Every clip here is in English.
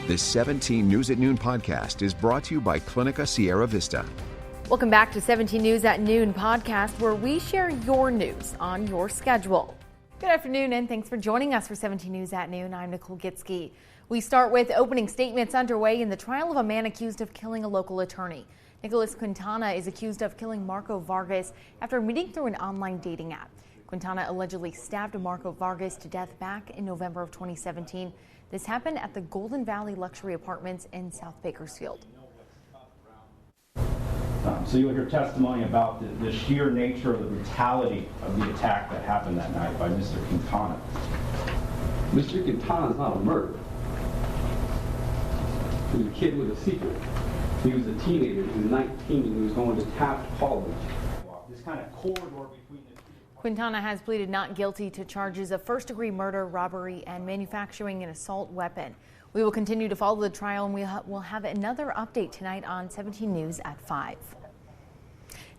This 17 News at Noon podcast is brought to you by Clinica Sierra Vista. Welcome back to 17 News at Noon podcast, where we share your news on your schedule. Good afternoon, and thanks for joining us for 17 News at Noon. I'm Nicole Gitsky. We start with opening statements underway in the trial of a man accused of killing a local attorney. Nicholas Quintana is accused of killing Marco Vargas after meeting through an online dating app. Quintana allegedly stabbed Marco Vargas to death back in November of 2017. This happened at the Golden Valley Luxury Apartments in South Bakersfield. So you'll hear testimony about the sheer nature of the brutality of the attack that happened that night by Mr. Quintana. Mr. Quintana is not a murderer. He was a kid with a secret. He was a teenager. He was 19 and he was going to Taft College. This kind of corridor between the two. Quintana has pleaded not guilty to charges of first-degree murder, robbery, and manufacturing an assault weapon. We will continue to follow the trial, and we'll have another update tonight on 17 News at 5.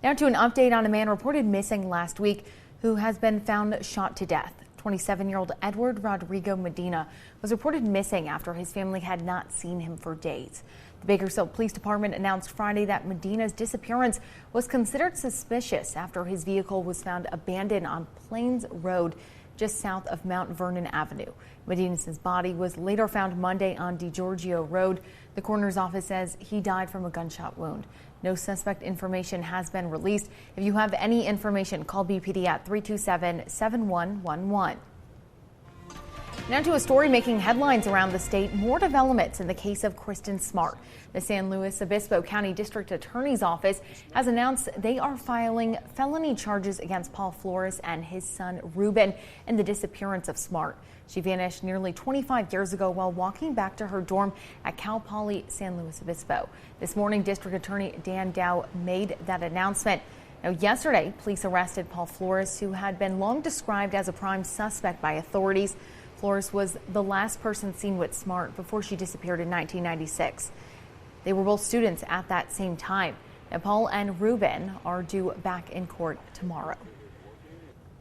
Now to an update on a man reported missing last week who has been found shot to death. 27-year-old Edward Rodrigo Medina was reported missing after his family had not seen him for days. The Bakersfield Police Department announced Friday that Medina's disappearance was considered suspicious after his vehicle was found abandoned on Plains Road just south of Mount Vernon Avenue. Medina's body was later found Monday on DeGiorgio Road. The coroner's office says he died from a gunshot wound. No suspect information has been released. If you have any information, call BPD at 327-7111. Now to a story making headlines around the state. More developments in the case of Kristen Smart. The San Luis Obispo County District Attorney's Office has announced they are filing felony charges against Paul Flores and his son Ruben in the disappearance of Smart. She vanished nearly 25 years ago while walking back to her dorm at Cal Poly San Luis Obispo. This morning, District Attorney Dan Dow made that announcement. Now, yesterday, police arrested Paul Flores, who had been long described as a prime suspect by authorities. Flores was the last person seen with Smart before she disappeared in 1996. They were both students at that same time. Now, Paul and Ruben are due back in court tomorrow.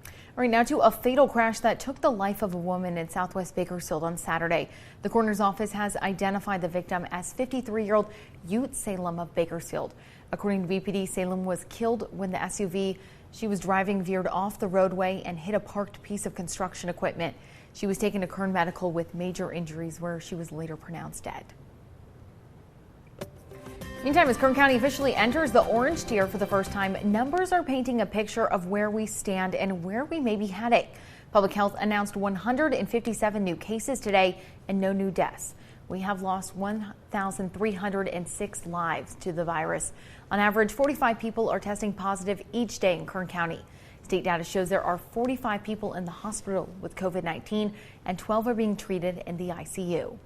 All right, now to a fatal crash that took the life of a woman in Southwest Bakersfield on Saturday. The coroner's office has identified the victim as 53-year-old Ute Salem of Bakersfield. According to BPD, Salem was killed when the SUV she was driving veered off the roadway and hit a parked piece of construction equipment. She was taken to Kern Medical with major injuries, where she was later pronounced dead. Meantime, as Kern County officially enters the orange tier for the first time, numbers are painting a picture of where we stand and where we may be heading. Public Health announced 157 new cases today and no new deaths. We have lost 1,306 lives to the virus. On average, 45 people are testing positive each day in Kern County. State data shows there are 45 people in the hospital with COVID-19 and 12 are being treated in the ICU.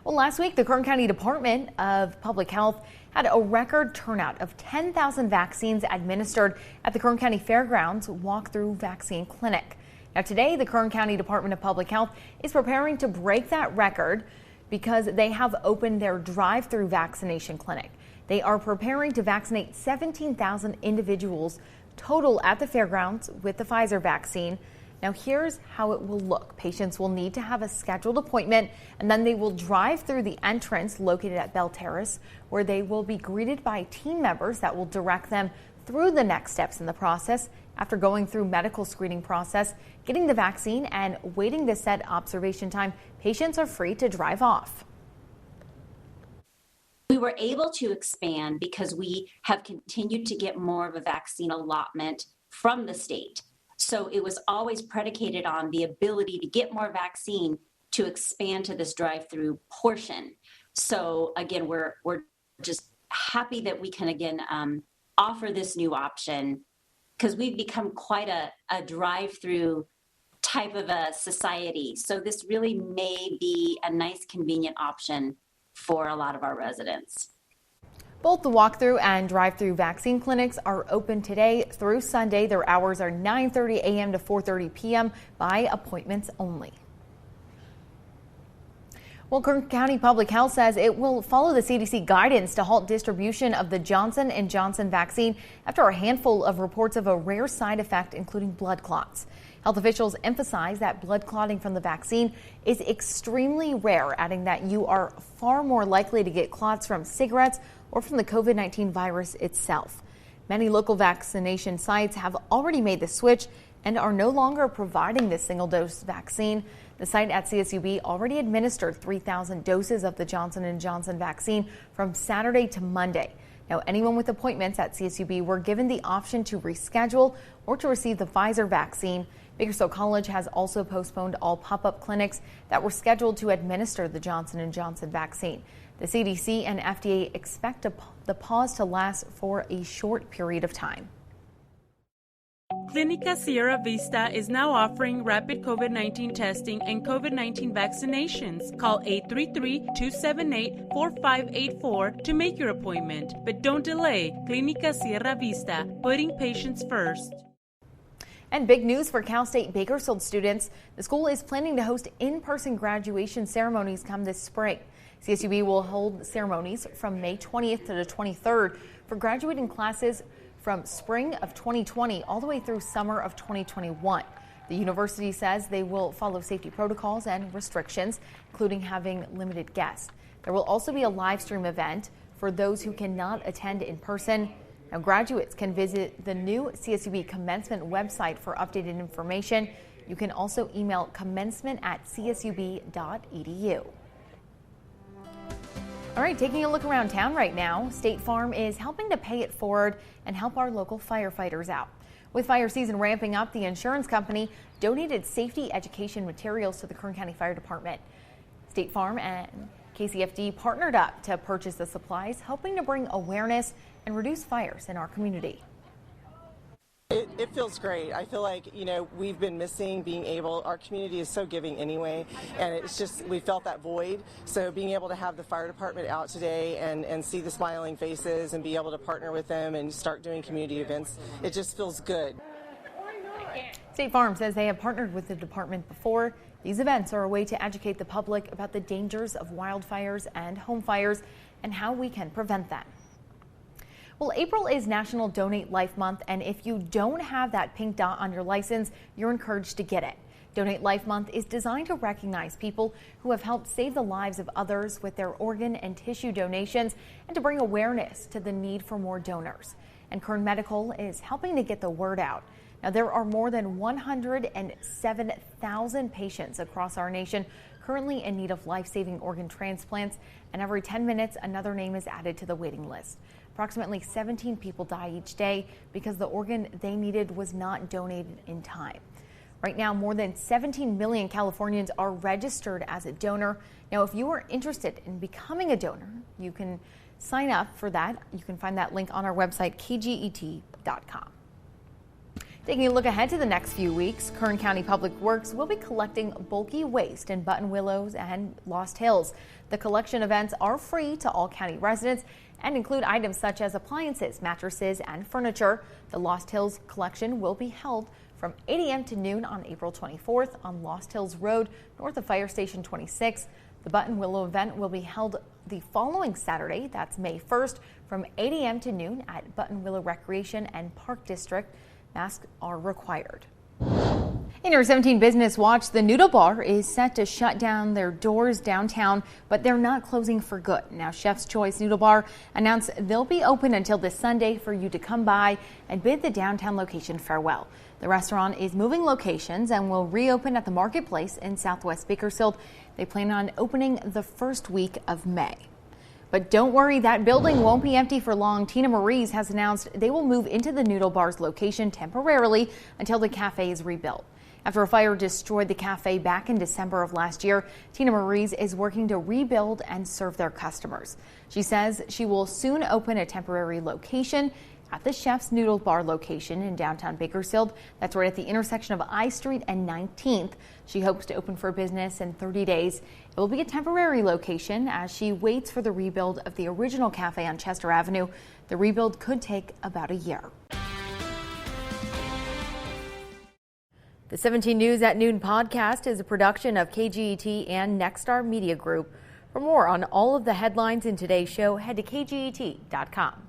Well, last week, the Kern County Department of Public Health had a record turnout of 10,000 vaccines administered at the Kern County Fairgrounds walkthrough vaccine clinic. Now, today, the Kern County Department of Public Health is preparing to break that record because they have opened their drive-through vaccination clinic. They are preparing to vaccinate 17,000 individuals total at the fairgrounds with the Pfizer vaccine. Now, here's how it will look. Patients will need to have a scheduled appointment, and then they will drive through the entrance located at Bell Terrace, where they will be greeted by team members that will direct them through the next steps in the process. After going through medical screening process, getting the vaccine, and waiting the set observation time, patients are free to drive off. We were able to expand because we have continued to get more of a vaccine allotment from the state. So it was always predicated on the ability to get more vaccine to expand to this drive-through portion. So again, we're just happy that we can again offer this new option, because we've become quite a drive-through type of a society. So this really may be a nice, convenient option for a lot of our residents. Both the walkthrough and drive-through vaccine clinics are open today through Sunday. Their hours are 9:30 a.m. to 4:30 p.m. by appointments only. Well, Kern County Public Health says it will follow the CDC guidance to halt distribution of the Johnson & Johnson vaccine after a handful of reports of a rare side effect, including blood clots. Health officials emphasize that blood clotting from the vaccine is extremely rare, adding that you are far more likely to get clots from cigarettes or from the COVID-19 virus itself. Many local vaccination sites have already made the switch and are no longer providing this single-dose vaccine. The site at CSUB already administered 3,000 doses of the Johnson & Johnson vaccine from Saturday to Monday. Now, anyone with appointments at CSUB were given the option to reschedule or to receive the Pfizer vaccine. Bakersfield College has also postponed all pop-up clinics that were scheduled to administer the Johnson & Johnson vaccine. The CDC and FDA expect the pause to last for a short period of time. Clinica Sierra Vista is now offering rapid COVID-19 testing and COVID-19 vaccinations. Call 833-278-4584 to make your appointment. But don't delay. Clinica Sierra Vista, putting patients first. And big news for Cal State Bakersfield students. The school is planning to host in-person graduation ceremonies come this spring. CSUB will hold ceremonies from May 20th to the 23rd for graduating classes from spring of 2020 all the way through summer of 2021. The university says they will follow safety protocols and restrictions, including having limited guests. There will also be a live stream event for those who cannot attend in person. Now, graduates can visit the new CSUB commencement website for updated information. You can also email commencement@csub.edu. All right, taking a look around town right now, State Farm is helping to pay it forward and help our local firefighters out. With fire season ramping up, the insurance company donated safety education materials to the Kern County Fire Department. State Farm and KCFD partnered up to purchase the supplies, hoping to bring awareness and reduce fires in our community. It feels great. I feel like, we've been missing being able, our community is so giving anyway, and it's just, we felt that void. So being able to have the fire department out today and see the smiling faces and be able to partner with them and start doing community events, it just feels good. State Farm says they have partnered with the department before. These events are a way to educate the public about the dangers of wildfires and home fires and how we can prevent them. Well, April is National Donate Life Month, and if you don't have that pink dot on your license, you're encouraged to get it. Donate Life Month is designed to recognize people who have helped save the lives of others with their organ and tissue donations and to bring awareness to the need for more donors. And Kern Medical is helping to get the word out. Now, there are more than 107,000 patients across our nation currently in need of life-saving organ transplants, and every 10 minutes, another name is added to the waiting list. Approximately 17 people die each day because the organ they needed was not donated in time. Right now, more than 17 million Californians are registered as a donor. Now, if you are interested in becoming a donor, you can sign up for that. You can find that link on our website, kget.com. Taking a look ahead to the next few weeks, Kern County Public Works will be collecting bulky waste in Buttonwillows and Lost Hills. The collection events are free to all county residents and include items such as appliances, mattresses, and furniture. The Lost Hills collection will be held from 8 a.m. to noon on April 24th on Lost Hills Road, north of Fire Station 26. The Buttonwillow event will be held the following Saturday, that's May 1st, from 8 a.m. to noon at Buttonwillow Recreation and Park District. Masks are required. In your 17 Business Watch, the Noodle Bar is set to shut down their doors downtown, but they're not closing for good. Now, Chef's Choice Noodle Bar announced they'll be open until this Sunday for you to come by and bid the downtown location farewell. The restaurant is moving locations and will reopen at the Marketplace in Southwest Bakersfield. They plan on opening the first week of May. But don't worry, that building won't be empty for long. Tina Marie's has announced they will move into the Noodle Bar's location temporarily until the cafe is rebuilt. After a fire destroyed the cafe back in December of last year, Tina Marie's is working to rebuild and serve their customers. She says she will soon open a temporary location at the Chef's Noodle Bar location in downtown Bakersfield. That's right at the intersection of I Street and 19th. She hopes to open for business in 30 days. It will be a temporary location as she waits for the rebuild of the original cafe on Chester Avenue. The rebuild could take about a year. The 17 News at Noon podcast is a production of KGET and Nexstar Media Group. For more on all of the headlines in today's show, head to kget.com.